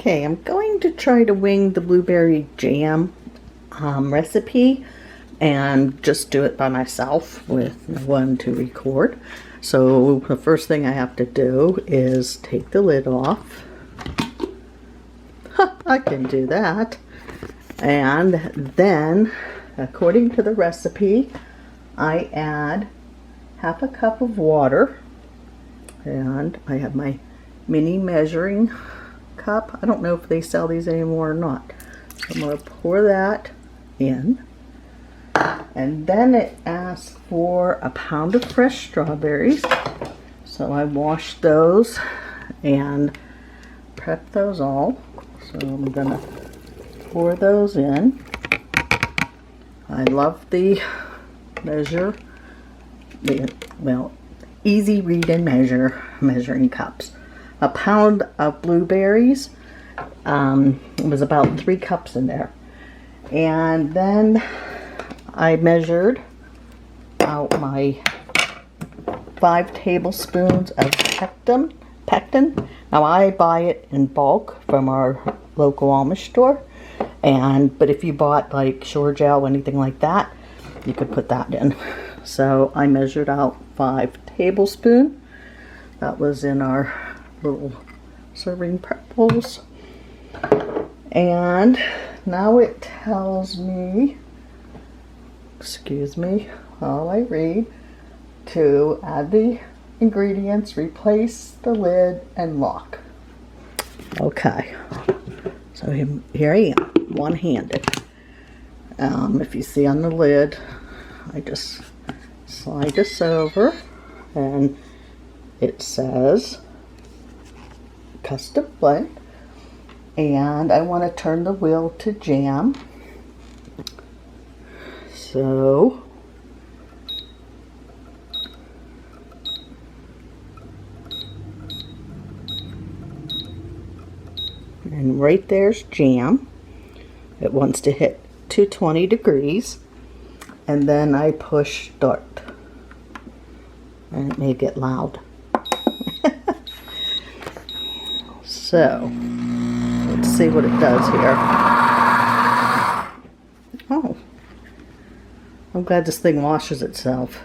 Okay, I'm going to try to wing the blueberry jam recipe and just do it by myself with no one to record. So the first thing I have to do is take the lid off. I can do that. And then, according to the recipe, I add half a cup of water, and I have my mini measuring cup. I don't know if they sell these anymore or not. So I'm going to pour that in. And then it asks for a pound of fresh strawberries. So I washed those and prepped those all. So I'm going to pour those in. I love the easy read and measure measuring cups. A pound of blueberries, it was about 3 cups in there. And then I measured out my 5 tablespoons of pectin. Now I buy it in bulk from our local Amish store, but if you bought like Shore Gel or anything like that, you could put that in. So I measured out 5 tablespoons. That was in our little serving prep bowls. And now it tells me, excuse me while I read, to add the ingredients, replace the lid, and lock. Okay, so here I am, one-handed. If you see on the lid, I just slide this over, and it says custom blend, and I want to turn the wheel to jam. So and right there's jam. It wants to hit 220 degrees, and then I push start, and it may get loud. So let's see what it does here. Oh, I'm glad this thing washes itself.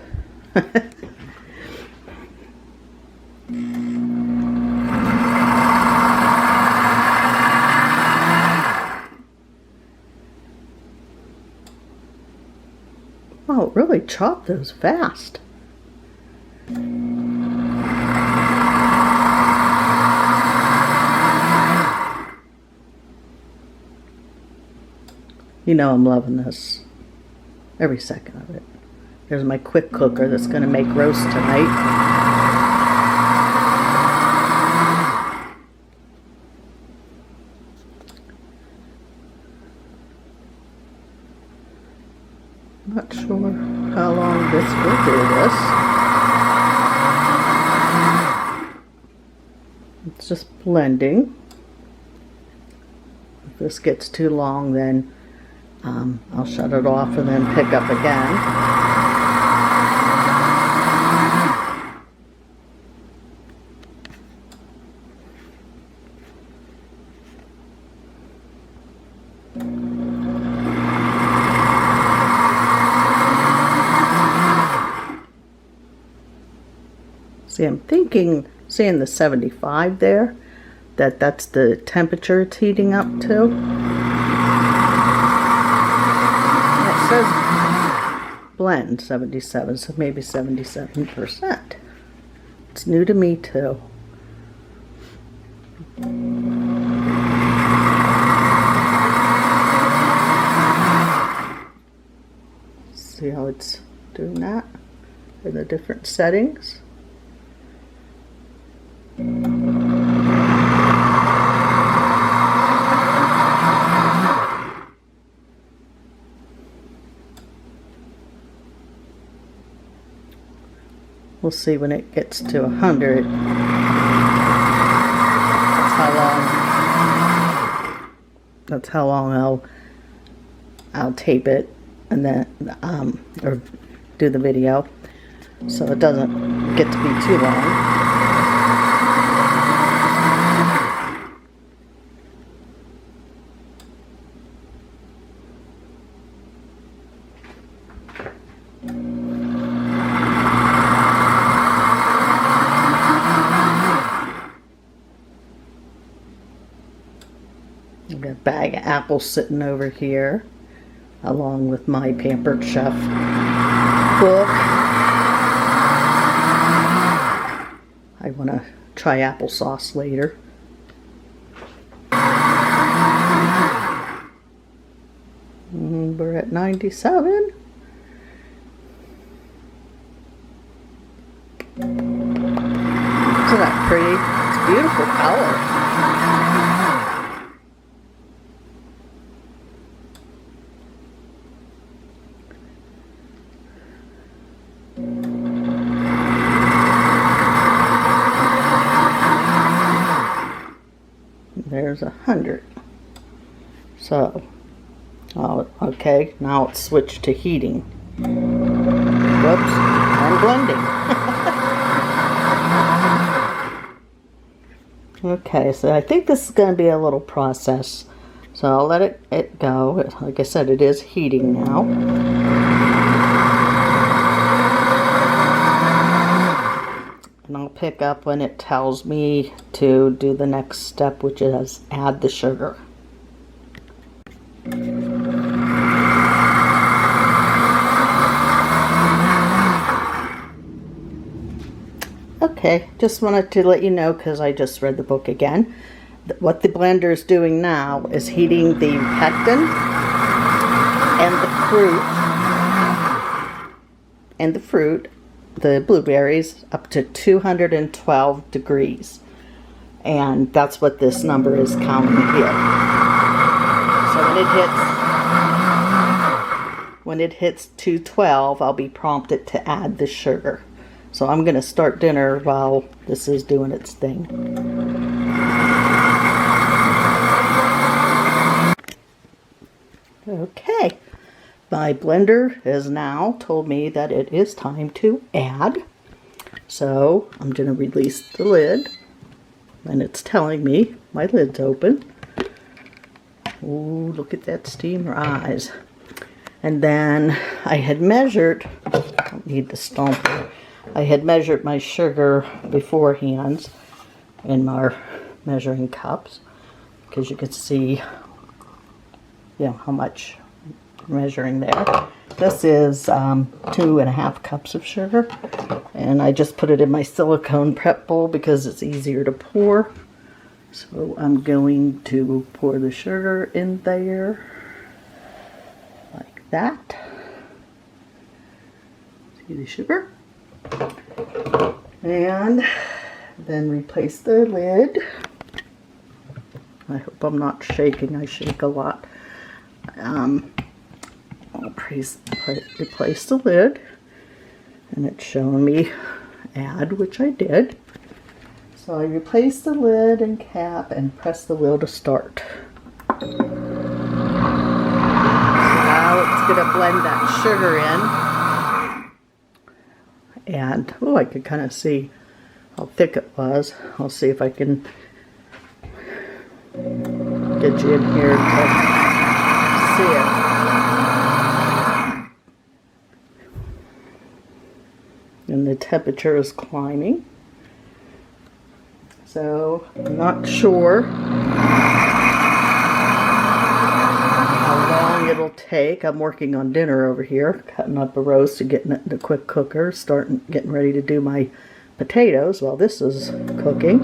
Oh, it really chopped those fast. You know I'm loving this. Every second of it. There's my quick cooker that's going to make roast tonight. Not sure how long this will do this. It's just blending. If this gets too long, then I'll shut it off and then pick up again. See, I'm thinking, seeing the 75 there, that's the temperature it's heating up to. It says blend 77, so maybe 77%. It's new to me too. See how it's doing that in the different settings. We'll see when it gets to 100. That's how long I'll tape it and then or do the video, so it doesn't get to be too long. I've got a bag of apples sitting over here, along with my Pampered Chef book. I want to try applesauce later. We're at 97. Isn't that pretty? It's a beautiful color. There's 100. So, okay, now it's switched to heating. Whoops, I'm blending. Okay, so I think this is going to be a little process. So I'll let it go. Like I said, it is heating now. And I'll pick up when it tells me to do the next step, which is add the sugar. Okay, just wanted to let you know, because I just read the book again, what the blender is doing now is heating the pectin and the fruit, the blueberries, up to 212 degrees. And that's what this number is counting here. So when it hits 212, I'll be prompted to add the sugar. So I'm going to start dinner while this is doing its thing. Okay, my blender has now told me that it is time to add. So I'm going to release the lid, and it's telling me my lid's open. Ooh, look at that steam rise. And then I had measured, I don't need the stomper. I had measured my sugar beforehand in my measuring cups, because you could see, how much I'm measuring there. This is 2.5 cups of sugar, and I just put it in my silicone prep bowl because it's easier to pour. So I'm going to pour the sugar in there like that. See the sugar? And then replace the lid. I hope I'm not shaking. I shake a lot. I'll replace the lid, and it's showing me add, which I did. So I replace the lid and cap and press the wheel to start. So now it's going to blend that sugar in. And, oh, I could kind of see how thick it was. I'll see if I can get you in here to see it. And the temperature is climbing. So, I'm not sure how long it'll take. I'm working on dinner over here, cutting up a roast and getting it in the quick cooker, getting ready to do my potatoes while this is cooking.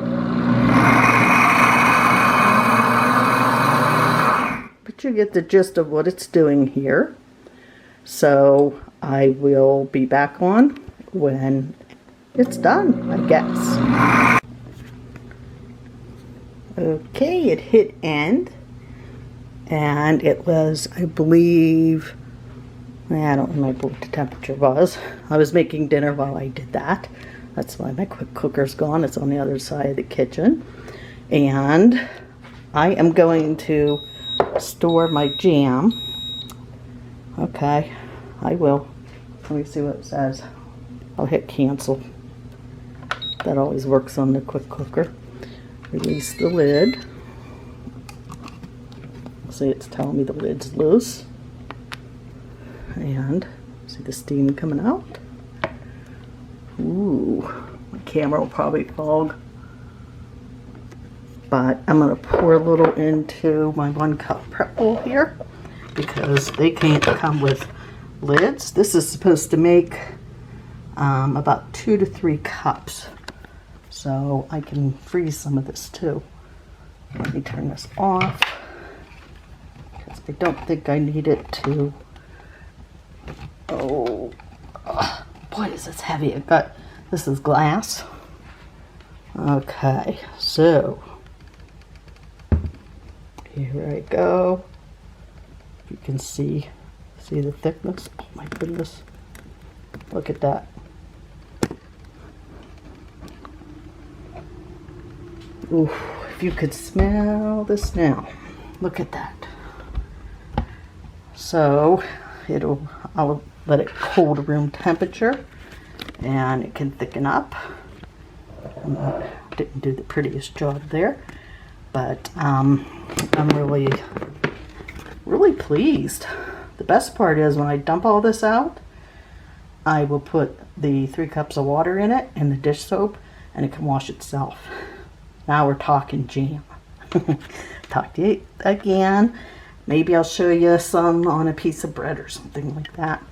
But you get the gist of what it's doing here. So I will be back on when it's done, I guess. Okay, it hit end, and it was, I believe, I don't remember what the temperature was. I was making dinner while I did that. That's why my quick cooker's gone. It's on the other side of the kitchen. And I am going to store my jam. Okay, I will. Let me see what it says. I'll hit cancel. That always works on the quick cooker. Release the lid. See, it's telling me the lid's loose. And see the steam coming out. Ooh, my camera will probably fog but I'm going to pour a little into my 1 cup prep bowl here because they can't come with lids. This is supposed to make about 2 to 3 cups, so I can freeze some of this too. Let me turn this off because I don't think I need it to. Oh, boy, is this heavy. This is glass. Okay, so here I go. You can see the thickness. Oh my goodness, look at that. Ooh, if you could smell this now, look at that. So I'll let it cool to room temperature and it can thicken up. I didn't do the prettiest job there, but I'm really pleased. The best part is when I dump all this out, I will put the 3 cups of water in it and the dish soap, and it can wash itself. Now we're talking jam. Talk to you again. Maybe I'll show you some on a piece of bread or something like that.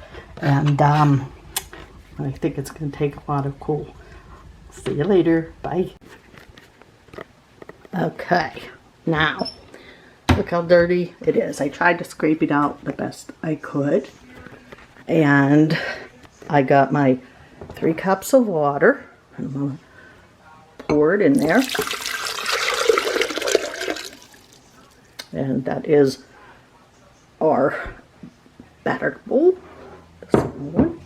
And I think it's going to take a lot of cool. See you later. Bye. Okay, now look how dirty it is. I tried to scrape it out the best I could. And I got my 3 cups of water. I'm going to pour it in there. And that is our batter bowl. This one.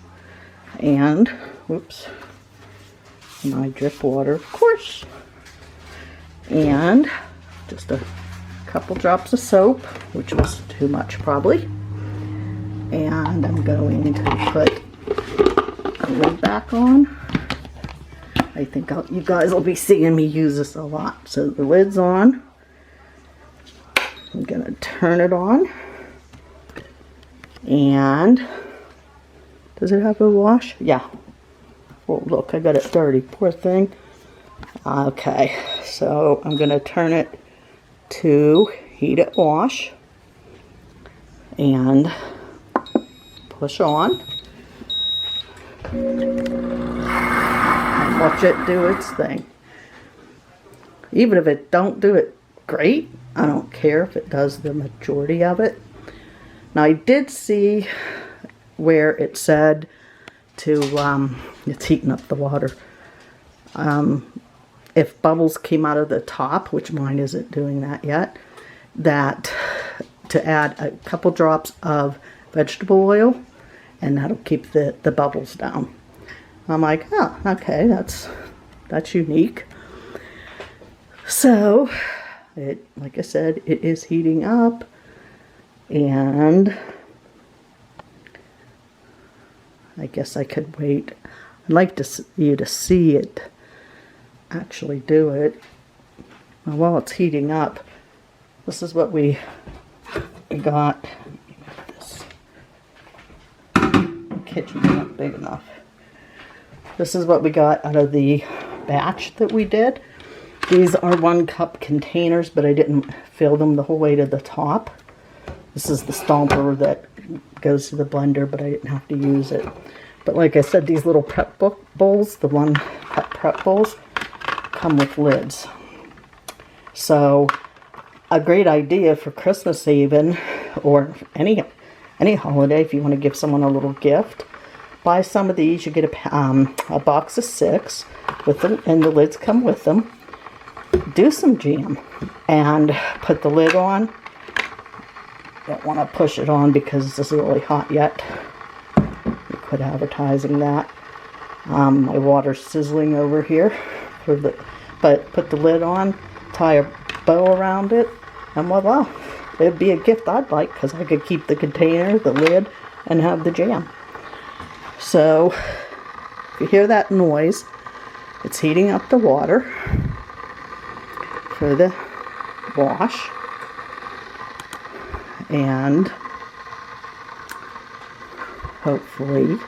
And, whoops, my drip water, of course. And just a couple drops of soap, which was too much probably. And I'm going to put a lid back on. I think you guys will be seeing me use this a lot. So the lid's on. I'm going to turn it on. And does it have a wash? Yeah. Oh, look, I got it dirty. Poor thing. Okay, so I'm going to turn it to heat it wash. And push on. And watch it do its thing. Even if it don't do it great, I don't care if it does the majority of it. Now I did see where it said to, it's heating up the water. If bubbles came out of the top, which mine isn't doing that yet, that to add a couple drops of vegetable oil, and that'll keep the bubbles down. I'm like, oh, okay, that's unique. So, like I said, it is heating up, and I guess I could wait. I'd like you to see it actually do it. Now, while it's heating up, this is what we got. This kitchen's not big enough. This is what we got out of the batch that we did. These are 1 cup containers, but I didn't fill them the whole way to the top. This is the stomper that goes to the blender, but I didn't have to use it. But like I said, these little prep bowls, the 1 cup prep bowls, come with lids. So a great idea for Christmas even, or any holiday, if you want to give someone a little gift. Buy some of these. You get a box of 6 with them, and the lids come with them. Do some jam and put the lid on. Don't want to push it on because this is really hot yet. You quit advertising that. My water's sizzling over here. But put the lid on, tie a bow around it, and voila. It'd be a gift I'd like because I could keep the container, the lid, and have the jam. So, if you hear that noise, it's heating up the water for the wash. And hopefully,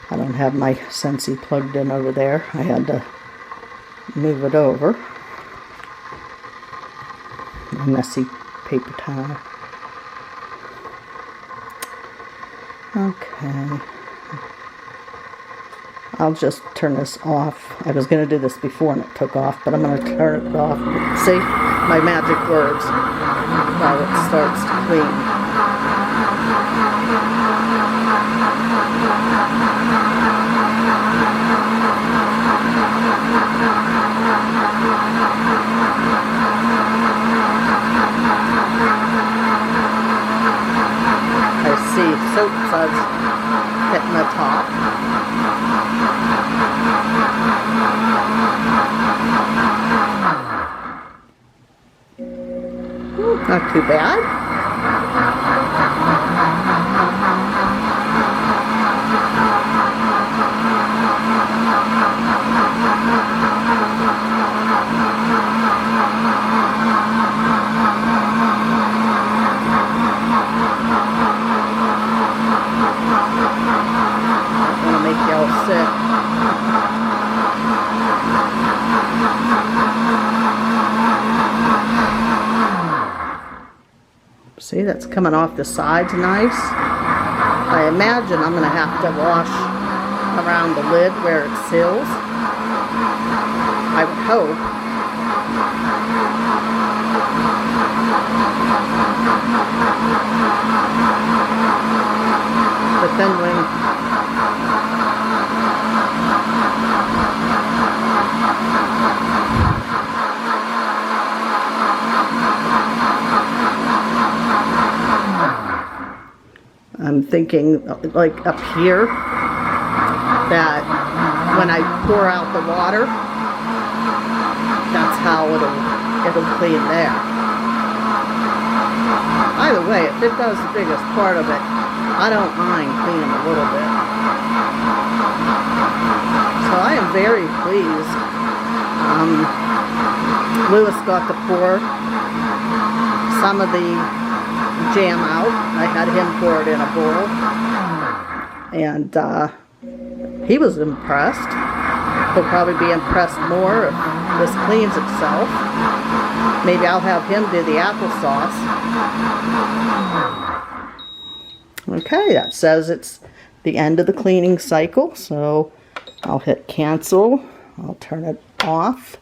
I don't have my Scentsy plugged in over there. I had to move it over. a messy paper towel. Okay. I'll just turn this off. I was going to do this before and it took off, but I'm going to turn it off. See? My magic words while it starts to clean. I see soap suds hitting the top. Not too bad. I'm gonna make y'all sick. See, that's coming off the sides nice. I imagine I'm going to have to wash around the lid where it seals. I would hope. But then when I'm thinking, like up here, that when I pour out the water, that's how it'll clean there. Either way, if it does the biggest part of it, I don't mind cleaning a little bit. So I am very pleased. Lewis got to pour some of the jam out. I had him pour it in a bowl, and he was impressed. He'll probably be impressed more if this cleans itself. Maybe I'll have him do the applesauce. Okay, that says it's the end of the cleaning cycle, so I'll hit cancel. I'll turn it off.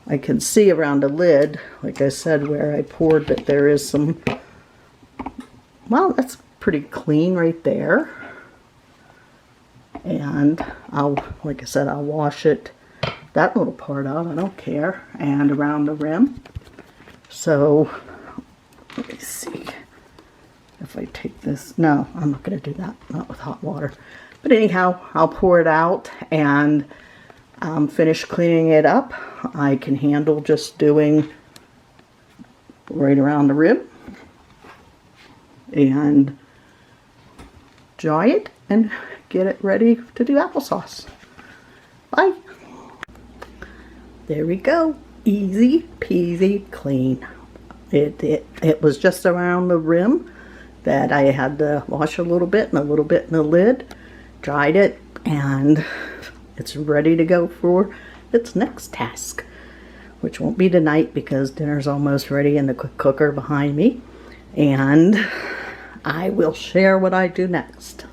I can see around the lid, like I said, where I poured, that there is some. Well, that's pretty clean right there. And like I said, I'll wash it, that little part out, I don't care, and around the rim. So, let me see if I take this. No, I'm not going to do that, not with hot water. But anyhow, I'll pour it out and finish cleaning it up. I can handle just doing right around the rim and dry it and get it ready to do applesauce. Bye. There we go. Easy peasy clean. It was just around the rim that I had to wash a little bit and a little bit in the lid. Dried it, and it's ready to go for its next task, which won't be tonight because dinner's almost ready in the cooker behind me. And I will share what I do next.